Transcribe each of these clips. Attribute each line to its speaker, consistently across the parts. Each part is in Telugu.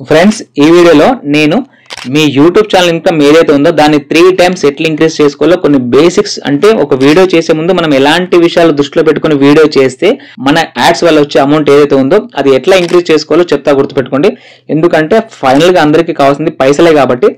Speaker 1: ఫ్రెండ్స్ ఈ వీడియోలో నేను మీ యూట్యూబ్ ఛానల్ ఇన్కమ్ ఏదైతే ఉందో దాన్ని 3 టైమ్స్ ఎట్లా ఇంక్రీజ్ చేసుకోవాలో కొన్ని బేసిక్స్, అంటే ఒక వీడియో చేసే ముందు మనం ఎలాంటి విషయాలు దృష్టిలో పెట్టుకుని వీడియో చేస్తే మన యాడ్స్ వల్ల వచ్చే అమౌంట్ ఏదైతే ఉందో అది ఎట్లా ఇంక్రీజ్ చేసుకోవాలో చెప్తా, గుర్తుపెట్టుకోండి. ఎందుకంటే ఫైనల్ గా అందరికీ కావాల్సింది పైసలే కాబట్టి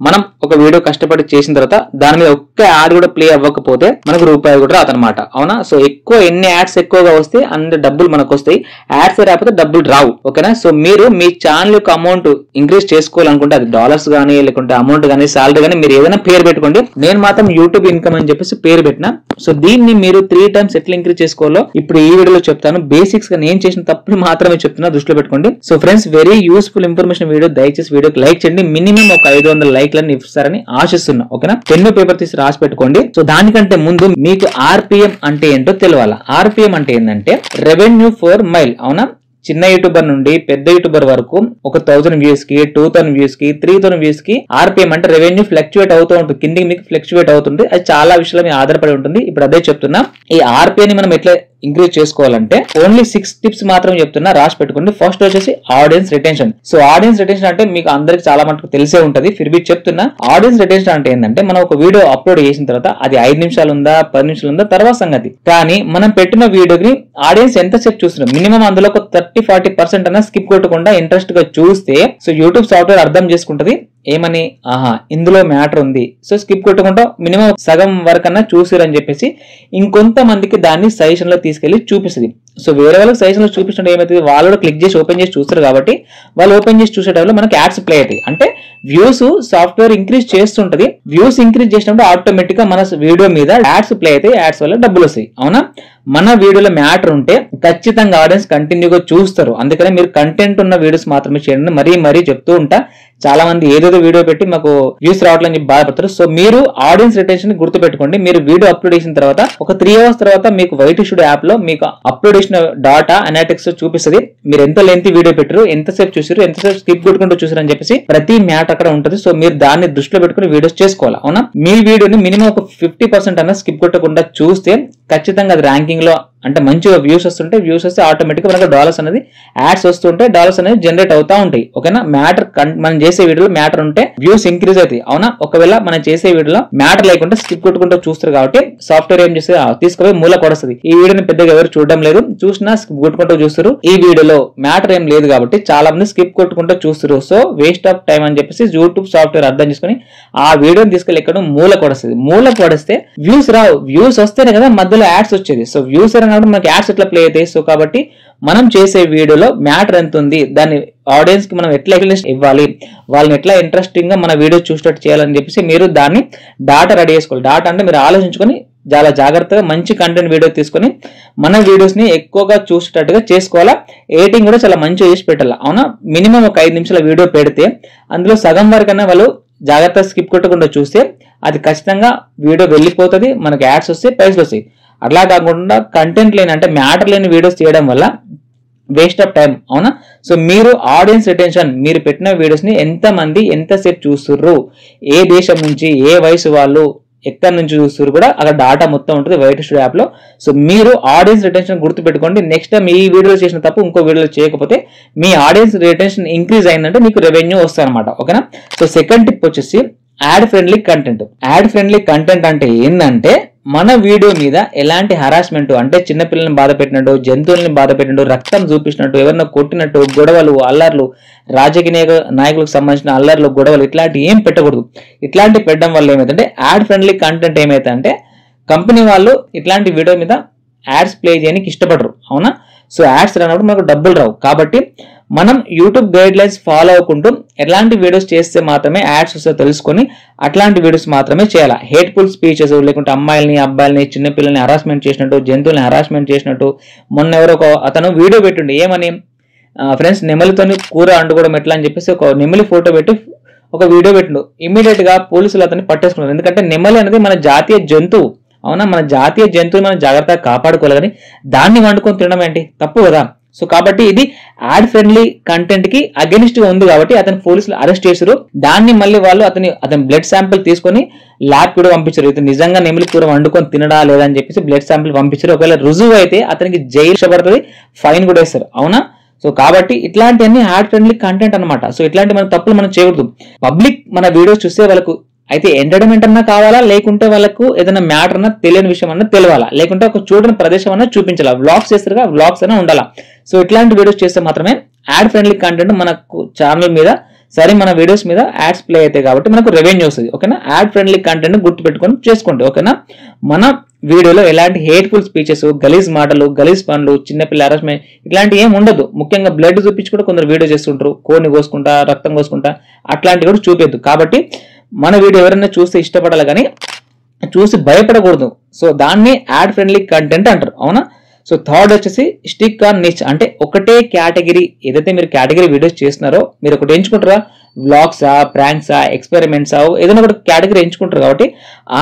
Speaker 1: మనం ఒక వీడియో కష్టపడి చేసిన తర్వాత దాని మీద ఒక్క యాడ్ కూడా ప్లే అవ్వకపోతే మనకు రూపాయి కూడా రాదనమాట. అవునా? సో ఎక్కువ ఎన్ని యాడ్స్ ఎక్కువగా వస్తే అన్ని డబ్బులు మనకు వస్తాయి, యాడ్స్ రాకపోతే డబ్బులు రావు. ఓకేనా? సో మీరు మీ ఛానల్ యొక్క అమౌంట్ ఇంక్రీజ్ చేసుకోవాలనుకుంటే అది డాలర్స్ గానీ లేకుంటే అమౌంట్ గానీ సాలరీ గానీ మీరు ఏదైనా పేరు పెట్టుకోండి. నేను మాత్రం యూట్యూబ్ ఇన్కమ్ అని చెప్పేసి పేరు పెట్టినా. సో దీన్ని మీరు 3 టైమ్స్ ఎట్లా ఇంక్రీజ్ చేసుకోవాలో ఇప్పుడు ఈ వీడియోలో చెప్తాను. బేసిక్స్ గా నేను చేసిన తప్పులు మాత్రమే చెప్తున్నా, దృష్టిలో పెట్టుకోండి. So friends, very useful information video. దయచేసి వీడియోకి లైక్ చేయండి. మినిమం ఒక 500 లైక్లను ఇస్తారని ఆశిస్తున్నా. ఓకేనా? పెన్ను పేపర్ తీసి రాసి పెట్టుకోండి. సో దానికంటే ముందు మీకు ఆర్పిఎం అంటే ఏంటో తెలియాలా. ఆర్పిఎం అంటే ఏంటంటే రెవెన్యూ ఫర్ మైల్. అవునా? చిన్న యూట్యూబర్ నుండి పెద్ద యూట్యూబర్ వరకు ఒక 1000 వ్యూస్ కి 2000 వ్యూస్ కి 3000 వ్యూస్ కి ఆర్పిఎం అంటే రెవెన్యూ ఫ్లక్చువేట్ అవుతూ ఉంటుంది, కిందికి మీకు ఫ్లక్చువేట్ అవుతుంది. అది చాలా విషయాల మీద ఆధారపడి ఉంటుంది. ఇప్పుడు అదే చెప్తున్నా. ఈ ఆర్పిఎం ని మనం ఎట్లా ఇంక్రీజ్ చేసుకోవాలంటే ఓన్లీ 6 టిప్స్ మాత్రం చెప్తున్నా, రాసి పెట్టుకోండి. ఫస్ట్ వచ్చేసి audience retention. So audience retention అంటే మీకు అందరికి చాలా మటుకు తెలిసే ఉంటది, ఫిర్బీ చెప్తున్నా. ఆడియన్స్ రిటెన్షన్ అంటే ఏంటంటే మనం ఒక వీడియో అప్లోడ్ చేసిన తర్వాత అది 5 నిమిషాలు ఉందా 10 నిమిషాలు ఉందా తర్వాత సంగతి, కానీ మనం పెట్టిన వీడియోని ఆడియన్స్ ఎంతసేపు చూస్తున్నారు, మినిమం అందులో ఒక 30-40% అన్న స్కిప్ కొట్టకుండా ఇంట్రెస్ట్ గా చూస్తే సో యూట్యూబ్ సాఫ్ట్వేర్ అర్థం చేసుకుంటది ఏమని, ఆహా ఇందులో మ్యాటర్ ఉంది, సో స్కిప్ కొట్టకుండా మినిమం సగం వరకన్నా చూసిరని చెప్పేసి ఇంకొంతమందికి దాన్ని సజెషన్ లో తీసుకెళ్లి చూపిస్తుంది. సో వేరే వాళ్ళకి సజెషన్ లో చూపించడం ఏమైతుంది, వాళ్ళు క్లిక్ చేసి ఓపెన్ చేసి చూస్తారు కాబట్టి వాళ్ళు ఓపెన్ చేసి చూసే టైంలో మనకి యాడ్స్ ప్లే అవుతాయి. అంటే వ్యూస్ సాఫ్ట్వేర్ ఇంక్రీజ్ చేస్తుంటది. వ్యూస్ ఇంక్రీజ్ చేసినప్పుడు ఆటోమేటిక్ గా మన వీడియో మీద యాడ్స్ ప్లే అవుతాయి, యాడ్స్ వల్ల డబ్బులు వస్తాయి. అవునా? మన వీడియోలో మ్యాటర్ ఉంటే ఖచ్చితంగా ఆడియన్స్ కంటిన్యూగా చూస్తారు. అందుకనే మీరు కంటెంట్ ఉన్న వీడియోస్ మాత్రమే చేయండి. మరీ చెప్తూ ఉంటా, చాలా మంది ఏదేదో వీడియో పెట్టి మాకు వ్యూస్ రావట్లని చెప్పి బాధపడతారు. సో మీరు ఆడియన్స్ రిటెన్షన్ గుర్తు పెట్టుకోండి. మీరు వీడియో అప్లోడ్ చేసిన తర్వాత ఒక 3 అవర్స్ తర్వాత మీకు వైట్ స్టూడియో యాప్ లో మీకు అప్లోడ్ చేసిన డాటా అనలిటిక్స్ చూపిస్తుంది. మీరు ఎంత లెంత్ వీడియో పెట్టారు, ఎంతసేపు చూసారు, ఎంతసేపు స్కిప్ కొట్టుకుంటూ చూసారు అని చెప్పేసి ప్రతి మ్యాటర్ అక్కడ ఉంటుంది. సో మీరు దాన్ని దృష్టిలో పెట్టుకుని వీడియోస్ చేసుకోవాలి. అవునా? మీ వీడియోని మినిమం ఒక 50% అన్న స్కిప్ కొట్టకుండా చూస్తే ఖచ్చితంగా అది ర్యాంకింగ్ లో అంటే మంచిగా వ్యూస్ వస్తుంటే, వ్యూస్ వస్తే ఆటోమేటిక్ గా మనకు డాలర్స్ అనేది యాడ్స్ వస్తుంటే డాలర్స్ అనేది జనరేట్ అవుతా ఉంటాయి. ఓకేనా? మ్యాటర్ మనం చేసే వీడియోలో మ్యాటర్ ఉంటే వ్యూస్ ఇంక్రీజ్ అవుతాయి. అవునా? ఒకవేళ మనం చేసే వీడియోలో మ్యాటర్ లేకుండా స్కిప్ కొట్టుకుంటూ చూస్తారు కాబట్టి సాఫ్ట్వేర్ ఏం చేస్తే తీసుకుపోయి మూల కొడుస్తుంది. ఈ వీడియోని పెద్దగా ఎవరు చూడడం లేదు, చూసినా స్కిప్ కొట్టుకుంటూ చూస్తారు. ఈ వీడియోలో మ్యాటర్ ఏం లేదు కాబట్టి చాలా మంది స్కిప్ కొట్టుకుంటూ చూస్తారు. సో వేస్ట్ ఆఫ్ టైం అని చెప్పేసి యూట్యూబ్ సాఫ్ట్వేర్ అర్థం చేసుకుని ఆ వీడియోని తీసుకెళ్ళి ఎక్కడ మూల కొడుస్తుంది. మూల కొడిస్తే వ్యూస్ రావు, వ్యూస్ వస్తేనే కదా మధ్యలో యాడ్స్ వచ్చేది. సో వ్యూస్ మనకి యాడ్స్ ఎట్లా ప్లే అవుతాయి. సో కాబట్టి మనం చేసే వీడియోలో మ్యాటర్ ఎంత ఉంది, దాన్ని ఆడియన్స్ కి మనం ఎట్లా ఎక్స్ప్లెనేషన్ ఇవ్వాలి, వాళ్ళని ఎట్లా ఇంట్రెస్టింగ్ గా మన వీడియో చూసేటట్టు చేయాలని చెప్పేసి మీరు దాన్ని డాటా రెడీ చేసుకోవాలి. డాటా అంటే మీరు ఆలోచించుకొని చాలా జాగ్రత్తగా మంచి కంటెంట్ వీడియో తీసుకొని మన వీడియోస్ ని ఎక్కువగా చూసేటట్టుగా చేసుకోవాలా. ఎడిటింగ్ కూడా చాలా మంచిగా చేసి పెట్టాలి. అవునా? మినిమం ఒక 5 నిమిషాల వీడియో పెడితే అందులో సగం వరకన్నా వాళ్ళు జాగ్రత్తగా స్కిప్ కొట్టకుండా చూస్తే అది ఖచ్చితంగా వీడియో వెళ్ళిపోతుంది, మనకి యాడ్స్ వస్తాయి, పైసలు వస్తాయి. అట్లా కాకుండా కంటెంట్ లేని అంటే మ్యాటర్ లేని వీడియోస్ చేయడం వల్ల వేస్ట్ ఆఫ్ టైం. అవునా? సో మీరు ఆడియన్స్ రిటెన్షన్, మీరు పెట్టిన వీడియోస్ ని ఎంతమంది ఎంతసేపు చూస్తుర్రు, ఏ దేశం నుంచి, ఏ వయసు వాళ్ళు, ఎక్కడి నుంచి చూస్తారు కూడా అక్కడ డాటా మొత్తం ఉంటుంది వైట్ స్టూడియో యాప్ లో. సో మీరు ఆడియన్స్ రిటెన్షన్ గుర్తు పెట్టుకోండి. నెక్స్ట్ టైం ఈ వీడియోలో చేసిన తప్పు ఇంకో వీడియోలో చేయకపోతే మీ ఆడియన్స్ రిటెన్షన్ ఇంక్రీజ్ అయిందంటే మీకు రెవెన్యూ వస్తుంది అనమాట. ఓకేనా? సో సెకండ్ టిప్ వచ్చేసి add friendly content. Add friendly content అంటే ఏంటంటే మన వీడియో మీద ఎలాంటి హరాస్మెంట్ అంటే చిన్నపిల్లల్ని బాధ పెట్టినట్టు, జంతువుల్ని బాధ పెట్టినట్టు, రక్తం చూపించినట్టు, ఎవరినో కొట్టినట్టు, గొడవలు, అల్లర్లు, రాజకీయ నాయకులకు సంబంధించిన అల్లర్లు, గొడవలు ఇట్లాంటి ఏం పెట్టకూడదు. ఇట్లాంటి పెట్టడం వల్ల ఏమైందంటే యాడ్ ఫ్రెండ్లీ కంటెంట్ ఏమైతుందంటే కంపెనీ వాళ్ళు ఇట్లాంటి వీడియో మీద యాడ్స్ ప్లే చేయడానికి ఇష్టపడరు. అవునా? సో యాడ్స్ రానప్పుడు మనకు డబ్బులు రావు. కాబట్టి మనం యూట్యూబ్ గైడ్ లైన్స్ ఫాలో అవ్వకుంటూ ఎలాంటి వీడియోస్ చేస్తే మాత్రమే యాడ్స్ వస్తే తెలుసుకొని అట్లాంటి వీడియోస్ మాత్రమే చేయాలి. హేట్ఫుల్ స్పీచెస్ లేకుంటే అమ్మాయిల్ని, అబ్బాయిల్ని, చిన్నపిల్లల్ని హరాస్మెంట్ చేసినట్టు, జంతువుల్ని హరాస్మెంట్ చేసినట్టు. మొన్న ఎవరో అతను వీడియో పెట్టిండు ఏమని, ఫ్రెండ్స్ నెమలితోని కూర వండుకోవడం ఎట్లా అని చెప్పేసి ఒక నెమలి ఫోటో పెట్టి ఒక వీడియో పెట్టిండు. ఇమీడియట్ గా పోలీసులు అతన్ని పట్టేసుకున్నారు. ఎందుకంటే నెమలి అనేది మన జాతీయ జంతువు. అవునా? మన జాతీయ జంతువుని మనం జాగ్రత్తగా కాపాడుకోవాలి, కానీ దాన్ని వండుకొని తినడం ఏంటి, తప్పు కదా. సో కాబట్టి ఇది యాడ్ ఫ్రెండ్లీ కంటెంట్ కి అగెనిస్ట్ గా ఉంది కాబట్టి అతను పోలీసులు అరెస్ట్ చేశారు. దాన్ని మళ్ళీ వాళ్ళు అతని బ్లడ్ శాంపిల్ తీసుకొని ల్యాబ్ కూడా పంపించారు. ఇతను నిజంగా నెమలి కూర వండుకొని తినడా లేదని చెప్పేసి బ్లడ్ శాంపిల్ పంపించారు. ఒకవేళ రుజువు అయితే అతనికి జైలు పడుతుంది, ఫైన్ కూడా వేస్తారు. అవునా? సో కాబట్టి ఇట్లాంటివన్నీ యాడ్ ఫ్రెండ్లీ కంటెంట్ అనమాట. సో ఇట్లాంటి మన తప్పులు మనం చేయకూడదు. పబ్లిక్ మన వీడియోస్ చూస్తే వాళ్ళకు అయితే ఎంటర్టైన్మెంట్ అన్నా కావాలా, లేకుంటే వాళ్ళకు ఏదైనా మ్యాటర్ అన్నా తెలియని విషయం అన్నా తెలియాలా, లేకుంటే ఒక చూడని ప్రదేశం అన్నా చూపించాలా, వ్లాగ్స్ చేస్తారుగా వ్లాగ్స్ అన్నా ఉండాలా. సో ఇట్లాంటి వీడియోస్ చేస్తే మాత్రమే యాడ్ ఫ్రెండ్లీ కంటెంట్ మనకు ఛానల్ మీద సరే మన వీడియోస్ మీద యాడ్స్ ప్లే అవుతాయి కాబట్టి మనకు రెవెన్యూ వస్తుంది. ఓకేనా, యాడ్ ఫ్రెండ్లీ కంటెంట్ గుర్తుపెట్టుకొని చేసుకోండి. ఓకేనా, మన వీడియోలో ఎలాంటి హేట్ఫుల్ స్పీచెస్, గలీజ్ మాటలు, గలీజ్ పనులు, చిన్నపిల్ల హరాస్మెంట్ ఇట్లాంటివి ఏమి ఉండదు. ముఖ్యంగా బ్లడ్ చూపించి కూడా కొందరు వీడియో చేస్తుంటారు, కోడిని కోసుకుంటా రక్తం కోసుకుంటా, అట్లాంటివి కూడా చూపేద్దు. కాబట్టి మన వీడియో ఎవరైనా చూస్తే ఇష్టపడాలి కానీ చూసి భయపడకూడదు. సో దాన్ని యాడ్ ఫ్రెండ్లీ కంటెంట్ అంటారు. అవునా. సో థర్డ్ వచ్చేసి స్టిక్ ఆన్ నిచ్, అంటే ఒకటే కేటగిరీ ఏదైతే మీరు కేటగిరీ వీడియోస్ చేస్తున్నారో మీరు ఒకటి ఎంచుకుంటారా, వ్లాగ్సా, ప్రాంక్సా, ఎక్స్పెరిమెంట్సా, ఏదైనా ఒకటి కేటగిరీ ఎంచుకుంటారు కాబట్టి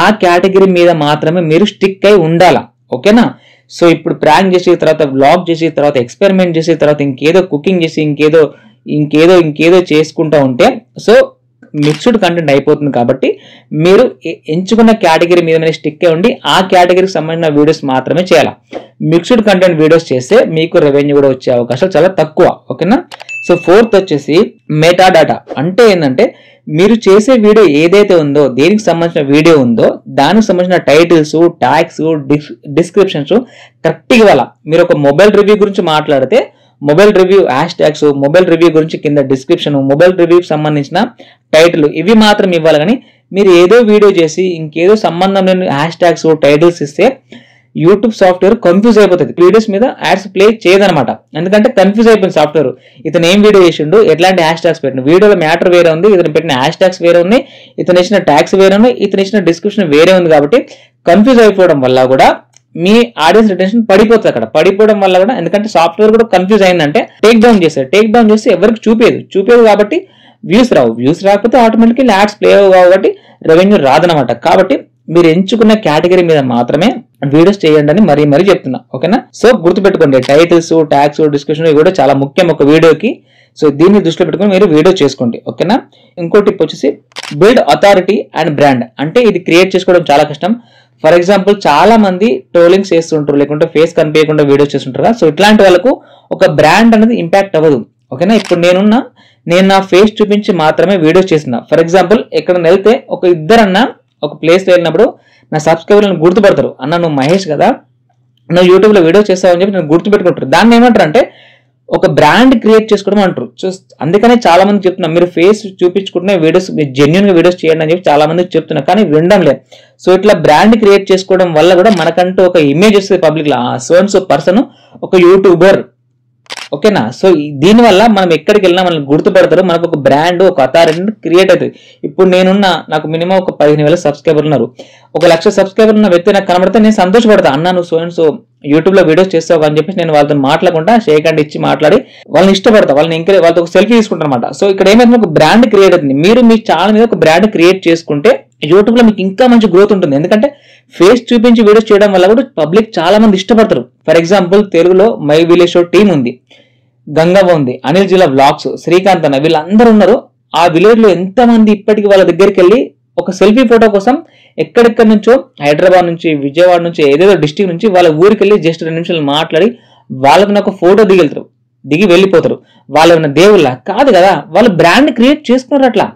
Speaker 1: ఆ కేటగిరీ మీద మాత్రమే మీరు స్టిక్ అయి ఉండాలా. ఓకేనా. సో ఇప్పుడు ప్రాంక్ చేసి తర్వాత వ్లాగ్ చేసి తర్వాత ఎక్స్పెరిమెంట్ చేసి తర్వాత ఇంకేదో కుకింగ్ చేసి ఇంకేదో చేసుకుంటా ఉంటే సో మిక్స్డ్ కంటెంట్ అయిపోతుంది. కాబట్టి మీరు ఎంచుకున్న కేటగిరీ మీద స్టిక్ అయి ఉండి ఆ కేటగిరీకి సంబంధించిన వీడియోస్ మాత్రమే చేయాలి. మిక్స్డ్ కంటెంట్ వీడియోస్ చేస్తే మీకు రెవెన్యూ కూడా వచ్చే అవకాశాలు చాలా తక్కువ. ఓకేనా. సో ఫోర్త్ వచ్చేసి మెటా డాటా, అంటే ఏంటంటే మీరు చేసే వీడియో ఏదైతే ఉందో దేనికి సంబంధించిన వీడియో ఉందో దానికి సంబంధించిన టైటిల్స్, ట్యాగ్స్, డిస్క్రిప్షన్స్ కరెక్ట్గా ఇవ్వాలా. మీరు ఒక మొబైల్ రివ్యూ గురించి మాట్లాడితే mobile review hash tags, mobile review గురించి కింద డిస్క్రిప్షన్, మొబైల్ రివ్యూకి సంబంధించిన టైటిల్ ఇవి మాత్రం ఇవ్వాలి. కానీ మీరు ఏదో వీడియో చేసి ఇంకేదో సంబంధం లేని హ్యాష్ ట్యాగ్స్, టైటిల్స్ ఇస్తే యూట్యూబ్ సాఫ్ట్వేర్ కన్ఫ్యూజ్ అయిపోతుంది, వీడియోస్ మీద యాడ్స్ ప్లే చేయదనమాట. ఎందుకంటే కన్ఫ్యూజ్ అయిపోయింది సాఫ్ట్వేర్. ఇతను ఏం వీడియో చేసిండు, ఎట్లాంటి హ్యాష్ ట్యాగ్స్ పెట్టిన, వీడియోలో మ్యాటర్ వేరే ఉంది, ఇతను పెట్టిన హ్యాష్ ట్యాగ్స్ వేరే ఉంది, ఇతను ఇచ్చిన ట్యాగ్స్ వేరే ఉన్నాయి, ఇతను ఇచ్చిన డిస్క్రిప్షన్ వేరే ఉంది. కాబట్టి కన్ఫ్యూజ్ అయిపోవడం వల్ల కూడా మీ ఆడియన్స్ రిటెన్షన్ పడిపోతుంది. అక్కడ పడిపోవడం వల్ల కూడా ఎందుకంటే సాఫ్ట్వేర్ కూడా కన్ఫ్యూజ్ అయిందంటే టేక్ డౌన్ చేస్తే ఎవరికి చూపేది కాబట్టి వ్యూస్ రాకపోతే ఆటోమేటిక్గా యాడ్స్ ప్లే అవ్వవు కాబట్టి రెవెన్యూ రాదనమాట. కాబట్టి మీరు ఎంచుకున్న కేటగిరీ మీద మాత్రమే వీడియోస్ చేయండి అని మరీ చెప్తున్నా. ఓకేనా. సో గుర్తుపెట్టుకోండి, టైటిల్స్, ట్యాగ్స్, డిస్క్రిప్షన్ ఇవి కూడా చాలా ముఖ్యం ఒక వీడియోకి. సో దీన్ని దృష్టిలో పెట్టుకుని మీరు వీడియో చేసుకోండి. ఓకేనా. ఇంకో టిప్ వచ్చేసి బిల్డ్ అథారిటీ అండ్ బ్రాండ్, అంటే ఇది క్రియేట్ చేసుకోవడం చాలా కష్టం. ఫర్ ఎగ్జాంపుల్ చాలా మంది ట్రోలింగ్స్ చేస్తుంటారు, లేకుంటే ఫేస్ కనిపించకుండా వీడియోస్ చేస్తుంటారు. సో ఇట్లాంటి వాళ్ళకు ఒక బ్రాండ్ అనేది ఇంపాక్ట్ అవ్వదు. ఓకేనా. ఇప్పుడు నేను నా ఫేస్ చూపించి మాత్రమే వీడియోస్ చేస్తున్నా. ఫర్ ఎగ్జాంపుల్ ఎక్కడైనా వెళ్తే ఒక ఇద్దరన్నా ఒక ప్లేస్లో వెళ్ళినప్పుడు నా సబ్స్క్రైబర్లను గుర్తుపడతారు, అన్న నువ్వు మహేష్ కదా, నువ్వు యూట్యూబ్లో వీడియోస్ చేస్తావని చెప్పి నేను గుర్తుపెట్టుకుంటారు. దాన్ని ఏమంటారు అంటే ఒక బ్రాండ్ క్రియేట్ చేసుకోవడం అంటారు. సో అందుకనే చాలా మంది చెప్తున్నా మీరు ఫేస్ చూపించుకుంటున్న వీడియోస్ మీరు జెన్యున్ గా వీడియోస్ చేయండి అని చెప్పి చాలా మంది చెప్తున్నా, కానీ వినడం లేదు. సో ఇట్లా బ్రాండ్ క్రియేట్ చేసుకోవడం వల్ల కూడా మనకంటూ ఒక ఇమేజ్ వస్తుంది పబ్లిక్ లో, సో అండ్ సో పర్సన్ ఒక యూట్యూబర్. ఓకేనా. సో దీనివల్ల మనం ఎక్కడికి వెళ్ళినా మనల్ని గుర్తుపడతారు, మనకు ఒక బ్రాండ్, ఒక అథారిటీ క్రియేట్ అవుతుంది. ఇప్పుడు నాకు మినిమం ఒక 15,000 సబ్స్క్రైబర్లు ఉన్నారు. 1,00,000 సబ్స్క్రైబర్లు ఉన్న వ్యక్తి నాకు కనబడితే నేను సంతోషపడతా, అన్నా నువ్వు సో అండ్ సో యూట్యూబ్ లో వీడియోస్ చేస్తావు అని చెప్పేసి నేను వాళ్ళతో మాట్లాడకుండా షేక్ హ్యాండ్ ఇచ్చి మాట్లాడి వాళ్ళని ఇష్టపడతా, వాళ్ళతో ఒక సెల్ఫీ తీసుకుంటాను అనమాట. సో ఇక్కడ ఏమైతే ఒక బ్రాండ్ క్రియేట్ అవుతుంది. మీరు మీ ఛానల్ మీద ఒక బ్రాండ్ క్రియేట్ చేసుకుంటే యూట్యూబ్ లో మీకు ఇంకా మంచి గ్రోత్ ఉంటుంది. ఎందుకంటే ఫేస్ చూపించి వీడియోస్ చేయడం వల్ల కూడా పబ్లిక్ చాలా మంది ఇష్టపడతారు. ఫర్ ఎగ్జాంపుల్ తెలుగులో మై విలేజ్ షో టీం ఉంది, గంగవ్వ ఉంది, అనిల్ జిల్లా వ్లాగ్స్, శ్రీకాంత్ అన్న, వీళ్ళందరూ ఉన్నారు. ఆ విలేజ్ లో ఎంత మంది ఇప్పటికీ వాళ్ళ దగ్గరికి వెళ్ళి ఒక సెల్ఫీ ఫోటో కోసం ఎక్కడెక్కడి నుంచో హైదరాబాద్ నుంచి, విజయవాడ నుంచి, ఏదేదో డిస్ట్రిక్ట్ నుంచి వాళ్ళ ఊరికి వెళ్ళి జస్ట్ 2 నిమిషాలు మాట్లాడి వాళ్ళకి ఒక ఫోటో దిగి వెళ్ళిపోతారు. వాళ్ళు ఏమైనా దేవుళ్ళ కాదు కదా, వాళ్ళు బ్రాండ్ క్రియేట్ చేసుకున్నారు.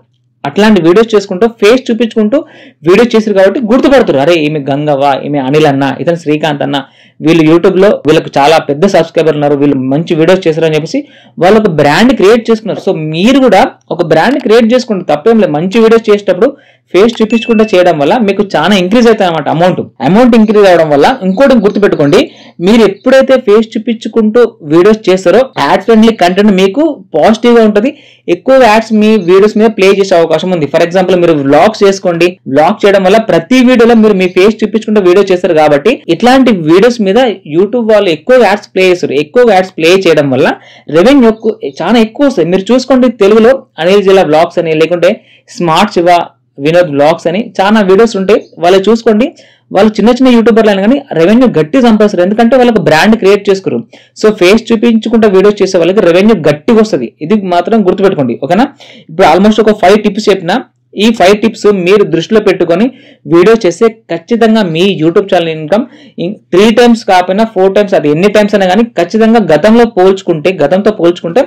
Speaker 1: అట్లాంటి వీడియోస్ చేసుకుంటూ ఫేస్ చూపించుకుంటూ వీడియోస్ చేశారు కాబట్టి గుర్తుపడుతారు, అరే ఈమె గంగవ్వ, ఈమె అనిల్ అన్న, ఇతను శ్రీకాంత్ అన్న, వీళ్ళు యూట్యూబ్ లో వీళ్ళకి చాలా పెద్ద సబ్స్క్రైబర్ ఉన్నారు, వీళ్ళు మంచి వీడియోస్ చేశారు అని చెప్పేసి వాళ్ళు ఒక బ్రాండ్ క్రియేట్ చేసుకున్నారు. సో మీరు కూడా ఒక బ్రాండ్ క్రియేట్ చేసుకుంటే తప్పేం లేదు. మంచి వీడియోస్ చేసేటప్పుడు ఫేస్ చూపించుకుంటూ చేయడం వల్ల మీకు చాలా ఇంక్రీజ్ అవుతాయి అన్నమాట. అమౌంట్ ఇంక్రీజ్ అవడం వల్ల ఇంకోటి గుర్తుపెట్టుకోండి, మీరు ఎప్పుడైతే ఫేస్ చూపించుకుంటూ వీడియోస్ చేస్తారో యాడ్ ఫ్రెండ్లీ కంటెంట్ మీకు పాజిటివ్ గా ఉంటుంది, ఎక్కువ యాడ్స్ మీ వీడియోస్ మీద ప్లే చేసే అవకాశం ఉంది. ఫర్ ఎగ్జాంపుల్ మీరు వ్లాగ్స్ చేసుకోండి, వ్లాగ్ చేయడం వల్ల ప్రతి వీడియోలో మీరు మీ ఫేస్ చూపించుకుంటూ వీడియో చేస్తారు కాబట్టి ఇట్లాంటి వీడియోస్ మీద యూట్యూబ్ వాళ్ళు ఎక్కువ యాడ్స్ ప్లే చేస్తారు. ఎక్కువ యాడ్స్ ప్లే చేయడం వల్ల రెవెన్యూ చాలా ఎక్కువ వస్తుంది. మీరు చూసుకోండి, తెలుగులో అనిల్ జిల్లా వ్లాగ్స్ అని, లేకుంటే స్మార్ట్ శివ వినోద్ వ్లాగ్స్ అని చాలా వీడియోస్ ఉంటాయి. వాళ్ళు చూసుకోండి, వాళ్ళు చిన్న యూట్యూబర్లు అయినా కానీ రెవెన్యూ గట్టి సంపాదిస్తారు. ఎందుకంటే వాళ్ళకు బ్రాండ్ క్రియేట్ చేసుకోరు. సో ఫేస్ చూపించుకుంటే వీడియోస్ చేసే వాళ్ళకి రెవెన్యూ గట్టిగా వస్తుంది. ఇది మాత్రం గుర్తుపెట్టుకోండి. ఓకేనా. ఇప్పుడు ఆల్మోస్ట్ ఒక 5 టిప్స్ చెప్పిన, ఈ 5 టిప్స్ మీరు దృష్టిలో పెట్టుకొని వీడియో చేస్తే ఖచ్చితంగా మీ యూట్యూబ్ ఛానల్ ఇన్కమ్ 3 టైమ్స్ కాకపోయినా 4 టైమ్స్, అది ఎన్ని టైమ్స్ అయినా కానీ ఖచ్చితంగా గతంతో పోల్చుకుంటే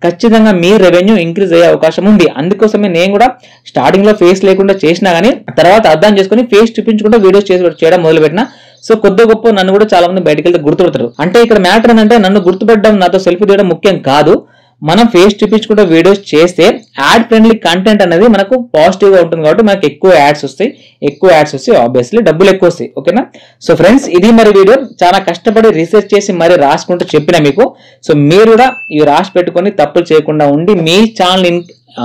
Speaker 1: ఖచ్చితంగా మీ రెవెన్యూ ఇంక్రీజ్ అయ్యే అవకాశం ఉంది. అందుకోసమే నేను కూడా స్టార్టింగ్ లో ఫేస్ లేకుండా చేసినా కానీ తర్వాత అర్థం చేసుకుని ఫేస్ చూపించుకుంటూ వీడియోస్ చేయడం మొదలు పెట్టిన. సో కొద్ది గొప్ప నన్ను కూడా చాలా మంది బయటకు వెళ్తే గుర్తుపడతారు. అంటే ఇక్కడ మ్యాటర్ ఏంటంటే నన్ను గుర్తుపడడం, నాతో సెల్ఫీ తీయడం ముఖ్యం కాదు. మనం ఫేస్ చూపించుకుంటూ వీడియోస్ చేస్తే యాడ్ ఫ్రెండ్లీ కంటెంట్ అనేది మనకు పాజిటివ్ గా ఉంటుంది కాబట్టి మనకు ఎక్కువ యాడ్స్ వస్తాయి ఆబ్వియస్లీ డబ్బులు ఎక్కువ వస్తాయి. ఓకేనా? సో ఫ్రెండ్స్, ఇది మరి వీడియో చాలా కష్టపడి రీసెర్చ్ చేసి మరి రాసుకుంటూ చెప్పిన మీకు. సో మీరు కూడా ఇవి రాసి పెట్టుకొని తప్పులు చేయకుండా ఉండి మీ ఛానల్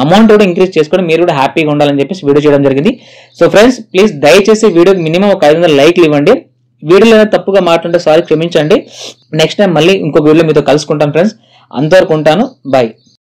Speaker 1: అమౌంట్ కూడా ఇంక్రీజ్ చేసుకొని మీరు కూడా హ్యాపీగా ఉండాలని చెప్పేసి వీడియో చేయడం జరిగింది. సో ఫ్రెండ్స్, ప్లీజ్ దయచేసి వీడియోకి మినిమం ఒక 500 లైక్లు ఇవ్వండి. వీడియోలో తప్పుగా మాట్లాడితే సారీ క్షమించండి. నెక్స్ట్ టైం మళ్ళీ ఇంకో వీడియో మీతో కలుసుకుంటాం ఫ్రెండ్స్. అంతవరకు ఉంటాను. బాయ్.